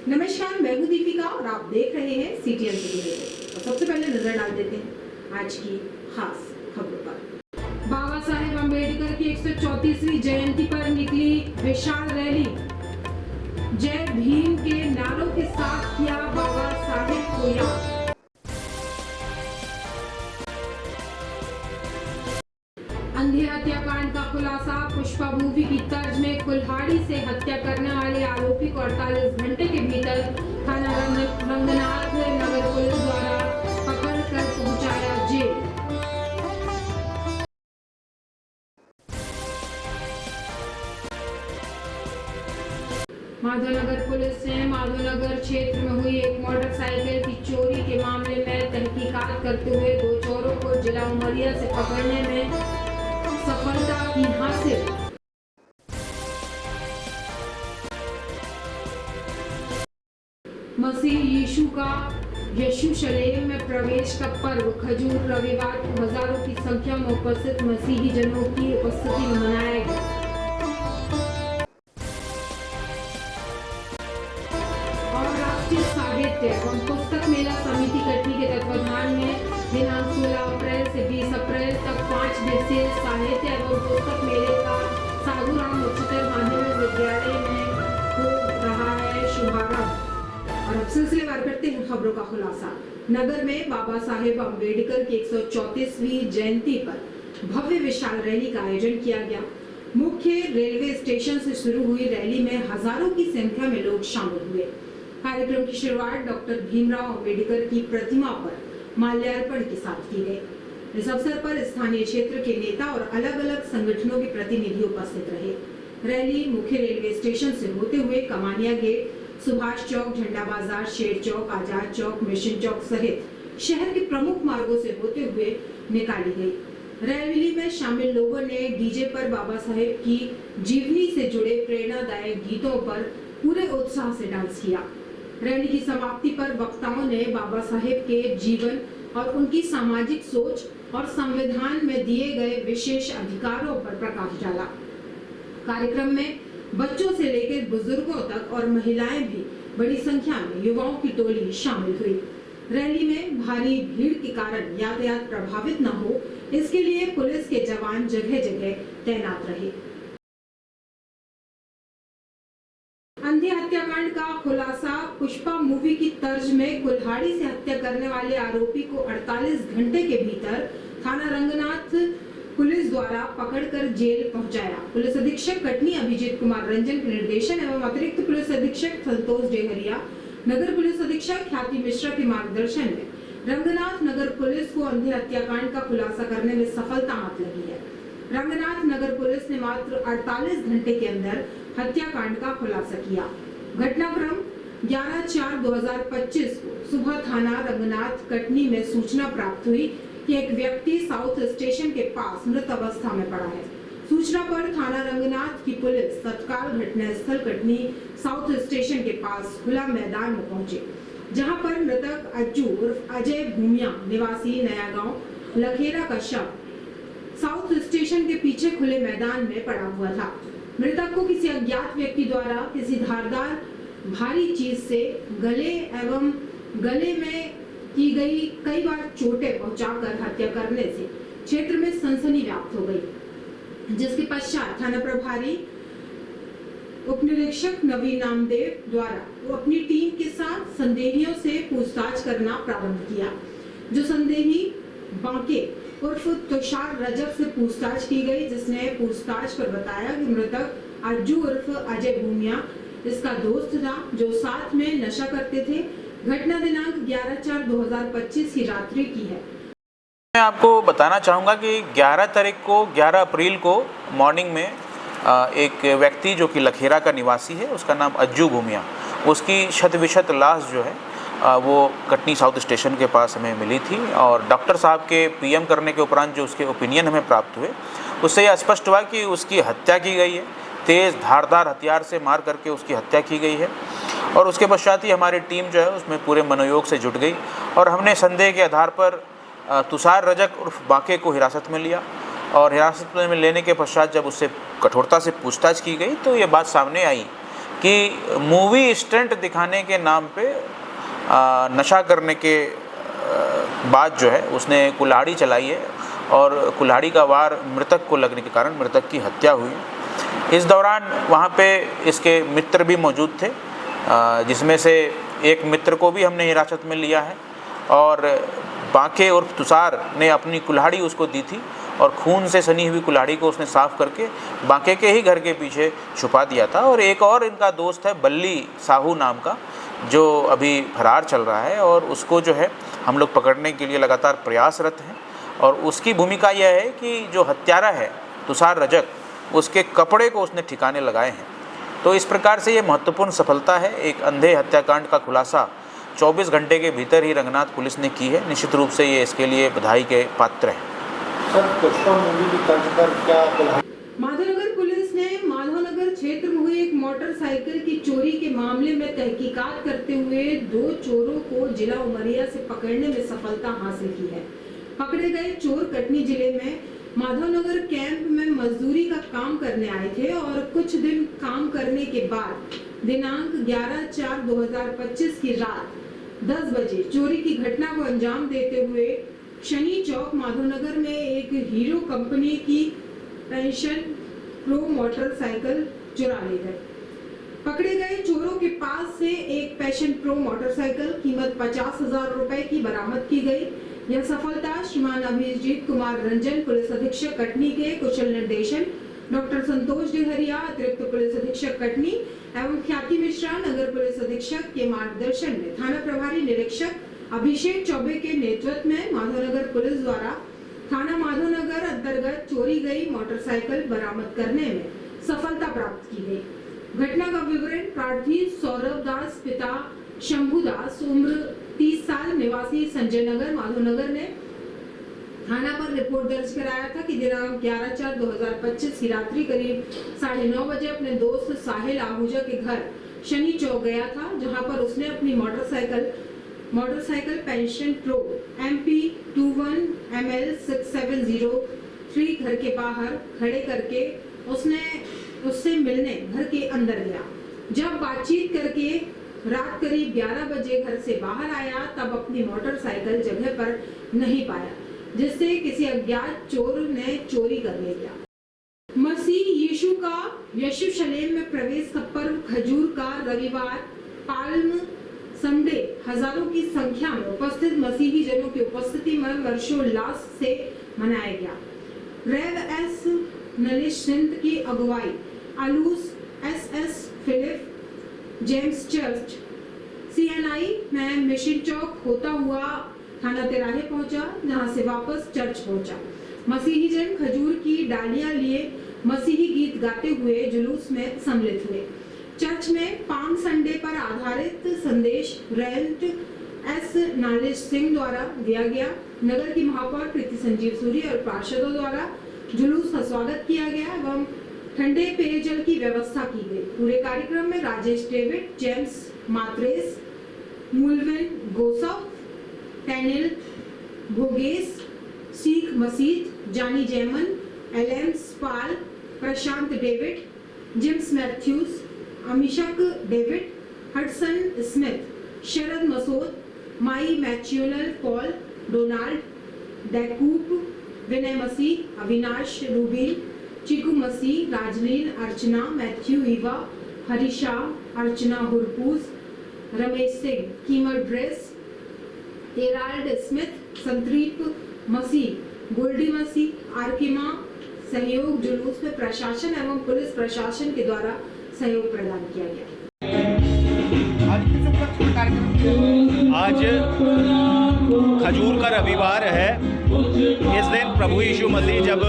नमस्कार, मैं हूं दीपिका और आप देख रहे हैं सीटीएन न्यूज़। और सबसे पहले नजर डाल देते हैं आज की खास खबरों पर। बाबा साहेब अम्बेडकर की 134वीं जयंती पर निकली विशाल रैली। जय भीम के नारों के साथ किया बाबा साहेब को याद। अंधे हत्याकांड का खुलासा। पुष्पा मूवी की तर्ज में कुल्हाड़ी से हत्या करने वाले आरोपी को 48 घंटे के भीतर थाना रंगनाथ नगर पुलिस द्वारा पकड़कर पहुंचाया जेल। माधवनगर पुलिस ने माधवनगर क्षेत्र में हुई एक मोटरसाइकिल की चोरी के मामले में तहकीकात करते हुए 2 चोरों को जिला उमरिया से पकड़ने में सफलता की हासिल। मसीह यीशु का यरूशलेम में प्रवेश का पर्व खजूर रविवार को हजारों की संख्या में उपस्थित मसीही जनों की उपस्थिति में मनाया गया। और राष्ट्रीय साहित्य एवं पुस्तक मेला समिति कटनी के तत्वाधान में दिनांक 16 अप्रैल से 20 अप्रैल तक 5 दिवसीय साहित्य एवं पुस्तक मेले का साधुराम उच्चतर माध्यमिक विद्यालय में हो रहा है शुभारंभ। और अब सिलसिलेवार करते हैं खबरों का खुलासा। नगर में बाबा साहेब अम्बेडकर की 134वीं जयंती पर भव्य विशाल रैली का आयोजन किया गया। मुख्य रेलवे स्टेशन से शुरू हुई रैली में हजारों की संख्या में लोग शामिल हुए। कार्यक्रम की शुरुआत डॉक्टर भीमराव अम्बेडकर की प्रतिमा पर माल्यार्पण के साथ की गई। इस अवसर पर स्थानीय क्षेत्र के नेता और अलग अलग संगठनों के प्रतिनिधि उपस्थित रहे। रैली मुख्य रेलवे स्टेशन से होते हुए कमानिया गेट, सुभाष चौक, झंडा बाजार, शेर चौक, आजाद चौक, मिशन चौक सहित शहर के प्रमुख मार्गों से होते हुए निकाली गई। रैली में शामिल लोगों ने डीजे पर बाबा साहेब की जीवनी से जुड़े प्रेरणादायक गीतों पर पूरे उत्साह से डांस किया। रैली की समाप्ति पर वक्ताओं ने बाबा साहेब के जीवन और उनकी सामाजिक सोच और संविधान में दिए गए विशेष अधिकारों पर प्रकाश डाला। कार्यक्रम में बच्चों से लेकर बुजुर्गों तक और महिलाएं भी बड़ी संख्या में युवाओं की टोली शामिल हुई। रैली में भारी भीड़ के कारण यातायात प्रभावित न हो, इसके लिए पुलिस के जवान जगह जगह तैनात रहे। अंधे हत्याकांड का खुलासा। पुष्पा मूवी की तर्ज में कुल्हाड़ी से हत्या करने वाले आरोपी को 48 घंटे के भीतर थाना रंगनाथ पुलिस द्वारा पकड़कर जेल पहुंचाया। पुलिस अधीक्षक कटनी अभिजीत कुमार रंजन के निर्देशन एवं अतिरिक्त पुलिस अधीक्षक संतोष डेहरिया, नगर पुलिस अधीक्षक ख्याति मिश्रा के मार्गदर्शन में रंगनाथ नगर पुलिस को अंधे हत्याकांड का खुलासा करने में सफलता हाथ लगी है। रंगनाथ नगर पुलिस ने मात्र 48 घंटे के अंदर हत्याकांड का खुलासा किया। घटनाक्रम 11/4/2025 को सुबह थाना रंगनाथ कटनी में सूचना प्राप्त हुई कि एक व्यक्ति साउथ स्टेशन के पास मृत अवस्था में पड़ा है। सूचना पर थाना रंगनाथ की पुलिस तत्काल घटनास्थल कटनी साउथ स्टेशन के पास खुला मैदान में पहुंचे, जहां पर मृतक अज्जू उर्फ अजय भूमिया निवासी नया गांव लखेरा का शव साउथ स्टेशन के पीछे खुले मैदान में पड़ा हुआ था। मृतक को किसी अज्ञात व्यक्ति द्वारा किसी धारदार भारी चीज से गले में की गई कई बार चोटें पहुंचाकर हत्या करने से क्षेत्र में सनसनी व्याप्त हो गई, जिसके पश्चात थाना प्रभारी उपनिरीक्षक नवीन नामदेव द्वारा अपनी टीम के साथ संदेहियों से पूछताछ करना प्रारंभ किया। जो संदेही बांके उर्फ तुषार रजब से पूछताछ की गई, जिसने पूछताछ पर बताया कि मृतक अज्जू उर्फ अजय भूमिया इसका दोस्त था, जो साथ में नशा करते थे। घटना दिनांक 11/4/2025 की रात्रि की है। मैं आपको बताना चाहूँगा कि 11 अप्रैल को मॉर्निंग में एक व्यक्ति जो कि लखेरा का निवासी है, उसका नाम अज्जू भूमिया, उसकी शत लाश जो है वो कटनी साउथ स्टेशन के पास हमें मिली थी। और डॉक्टर साहब के पीएम करने के उपरांत जो उसके ओपिनियन हमें प्राप्त हुए, उससे यह स्पष्ट हुआ कि उसकी हत्या की गई है। तेज़ धारदार हथियार से मार करके उसकी हत्या की गई है। और उसके पश्चात ही हमारी टीम जो है उसमें पूरे मनोयोग से जुट गई और हमने संदेह के आधार पर तुषार रजक उर्फ बांके को हिरासत में लिया। और हिरासत में लेने के पश्चात जब उससे कठोरता से पूछताछ की गई तो ये बात सामने आई कि मूवी स्टंट दिखाने के नाम पे नशा करने के बाद जो है उसने कुल्हाड़ी चलाई है और कुल्हाड़ी का वार मृतक को लगने के कारण मृतक की हत्या हुई। इस दौरान वहाँ पे इसके मित्र भी मौजूद थे, जिसमें से एक मित्र को भी हमने हिरासत में लिया है और बांके उर्फ तुषार ने अपनी कुल्हाड़ी उसको दी थी और खून से सनी हुई कुल्हाड़ी को उसने साफ़ करके बांके के ही घर के पीछे छुपा दिया था। और एक और इनका दोस्त है बल्ली साहू नाम का, जो अभी फरार चल रहा है और उसको जो है हम लोग पकड़ने के लिए लगातार प्रयासरत हैं। और उसकी भूमिका यह है कि जो हत्यारा है तुषार रजक, उसके कपड़े को उसने ठिकाने लगाए हैं। तो इस प्रकार से ये महत्वपूर्ण सफलता है। एक अंधे हत्याकांड का खुलासा 24 घंटे के भीतर ही रंगनाथ पुलिस ने की है। निश्चित रूप से ये इसके लिए बधाई के पात्र है। माधवनगर पुलिस ने माधवनगर क्षेत्र में हुई एक मोटरसाइकिल की चोरी के मामले में तहकीकात करते हुए 2 चोरों को जिला उमरिया से पकड़ने में सफलता हासिल की है। पकड़े गए चोर कटनी जिले में माधवनगर कैंप में मजदूरी का काम करने आए थे और कुछ दिन काम करने के बाद दिनांक 11/4/2025 की रात 10 बजे चोरी की घटना को अंजाम देते हुए शनि चौक माधवनगर में एक हीरो कंपनी की पैशन प्रो मोटरसाइकिल चुरा ले गए। पकड़े गए चोरों के पास से एक पैशन प्रो मोटरसाइकिल कीमत 50,000 रुपए की बरामद की गई। यह सफलता श्रीमान अभिजीत कुमार रंजन, पुलिस अधीक्षक कटनी के कुशल निर्देशन, डॉक्टर संतोष डिहरिया, अतिरिक्त पुलिस अधीक्षक कटनी एवं ख्याति मिश्रा, नगर पुलिस अधीक्षक के मार्गदर्शन में थाना प्रभारी निरीक्षक अभिषेक चौबे के नेतृत्व में माधवनगर पुलिस द्वारा थाना माधवनगर अंतर्गत चोरी गई मोटरसाइकिल बरामद करने में सफलता प्राप्त की गई। घटना का विवरण प्रार्थी सौरभ दास पिता शंभू दास उम्र 30 साल निवासी संजय नगर माधवनगर ने थाना पर रिपोर्ट दर्ज कराया था कि दिनांक 11/4/2025 की रात्रि करीब 9:30 बजे अपने दोस्त साहिल आहूजा के घर शनि चौक गया था, जहां पर उसने अपनी motorcycle pension pro MP 21 ML 6703 घर के बाहर खड़े करके उससे मिलने घर के अंदर गया। जब बातचीत करके रात करीब 11 बजे घर से बाहर आया तब अपनी मोटरसाइकिल जगह पर नहीं पाया, जिससे किसी अज्ञात चोर ने चोरी कर ले गया। मसीह यीशु का यरूशलेम में प्रवेश का पर्व खजूर का रविवार पाल्म संडे हजारों की संख्या में उपस्थित मसीही जनों की उपस्थिति में हर्षोल्लास से मनाया गया। रेव एस नलिश सिंध की अगुवाई आलूस SS Philip James church CNI में मिशन चौक होता हुआ थाना तिराहे पहुंचा, जहां से वापस चर्च पहुंचा। मसीही जन खजूर की डालियां लिए मसीही गीत गाते हुए जुलूस में सम्मिलित हुए। चर्च में पाम संडे पर आधारित संदेश रेंट S नालिश सिंह द्वारा दिया गया। नगर की महापौर प्रीति संजीव सूरी और पार्षदों द्वारा जुलूस का स्वागत किया गया एवं ठंडे पेयजल की व्यवस्था की गई। पूरे कार्यक्रम में राजेश डेविड, जेम्स मात्रेस, मुलविन गोसफ, टैनिल भोगेस, सीख मसीद, जानी जैमन, एलेम्स Paul, Prashant David, James Matthews, अमिशक डेविड, हडसन स्मिथ, शरद मसोद, माई मैच्यूनल पॉल, डोनाल्ड डेकूप, Vinay Masih, Avinash Rubin, Chiku Masih, Rajleen, Archana, Matthew Eva, Harisha, Archana हुरपूज, रमेश सिंह, कीमत ड्रेस, एराल्ड स्मिथ, संतरीप मसीह, गोल्डी मसीह, आर्किमा सहयोग जुलूस में प्रशासन एवं पुलिस प्रशासन के द्वारा सहयोग प्रदान किया गया। आज खजूर का रविवार है। इस दिन प्रभु यीशु मसीह जब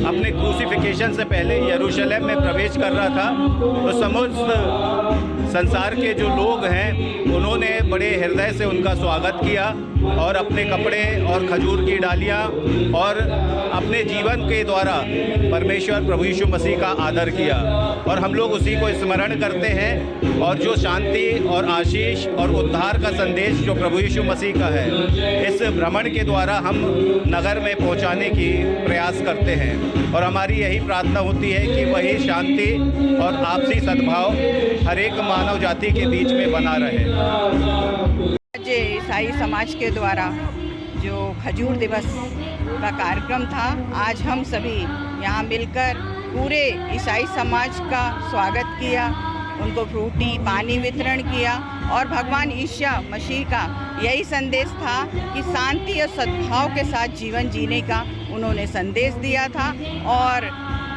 अपने क्रूसिफिकेशन से पहले यरूशलेम में प्रवेश कर रहा था तो समस्त संसार के जो लोग हैं उन्होंने बड़े हृदय से उनका स्वागत किया और अपने कपड़े और खजूर की डालियाँ और अपने जीवन के द्वारा परमेश्वर प्रभु यीशु मसीह का आदर किया, और हम लोग उसी को स्मरण करते हैं। और जो शांति और आशीष और उद्धार का संदेश जो प्रभु यीशु मसीह का है, इस भ्रमण के द्वारा हम नगर में पहुंचाने की प्रयास करते हैं। और हमारी यही प्रार्थना होती है कि वही शांति और आपसी सद्भाव हर एक मानव जाति के बीच में बना रहे। आज ईसाई समाज के द्वारा जो खजूर दिवस का कार्यक्रम था, आज हम सभी यहाँ मिलकर पूरे ईसाई समाज का स्वागत किया, उनको फ्रूटी पानी वितरण किया। और भगवान ईसा मसीह का यही संदेश था कि शांति और सद्भाव के साथ जीवन जीने का उन्होंने संदेश दिया था। और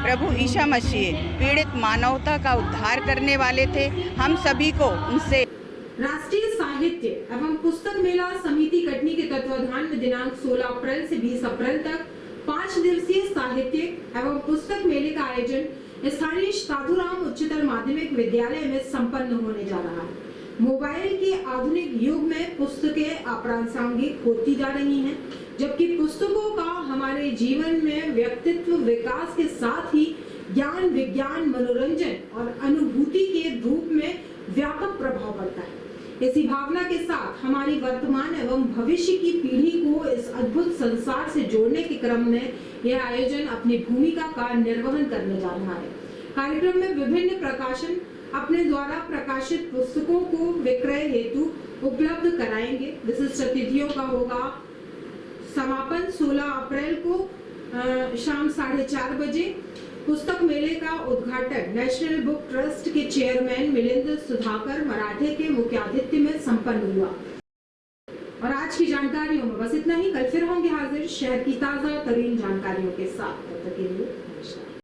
प्रभु ईसा मसीह पीड़ित मानवता का उद्धार करने वाले थे। हम सभी को उनसे राष्ट्रीय साहित्य एवं पुस्तक मेला समिति कटनी के तत्वाधान में दिनांक 16 अप्रैल से 20 अप्रैल तक 5 दिवसीय साहित्यिक एवं पुस्तक मेले का आयोजन स्थानीय साधुराम उच्चतर माध्यमिक विद्यालय में संपन्न होने जा रहा है। मोबाइल के आधुनिक युग में पुस्तकें अप्रासंगिक होती जा रही हैं, जबकि पुस्तकों का हमारे जीवन में व्यक्तित्व विकास के साथ ही ज्ञान, विज्ञान, मनोरंजन और अनुभूति के रूप में व्यापक प्रभाव पड़ता है। इसी भावना के साथ हमारी वर्तमान एवं भविष्य की पीढ़ी को इस अद्भुत संसार से जोड़ने के क्रम में यह आयोजन अपनी भूमिका का निर्वहन करने जा रहा है। कार्यक्रम में विभिन्न प्रकाशन अपने द्वारा प्रकाशित पुस्तकों को विक्रय हेतु उपलब्ध कराएंगे। विशिष्ट अतिथियों का होगा समापन 16 अप्रैल को शाम 4:30 बजे। पुस्तक मेले का उद्घाटन नेशनल बुक ट्रस्ट के चेयरमैन मिलिंद सुधाकर मराठे के मुख्य आतिथ्य में संपन्न हुआ। और आज की जानकारियों में बस इतना ही। कल फिर होंगे हाजिर शहर की ताजा तरीन जानकारियों के साथ। तब तक के लिए नमस्कार।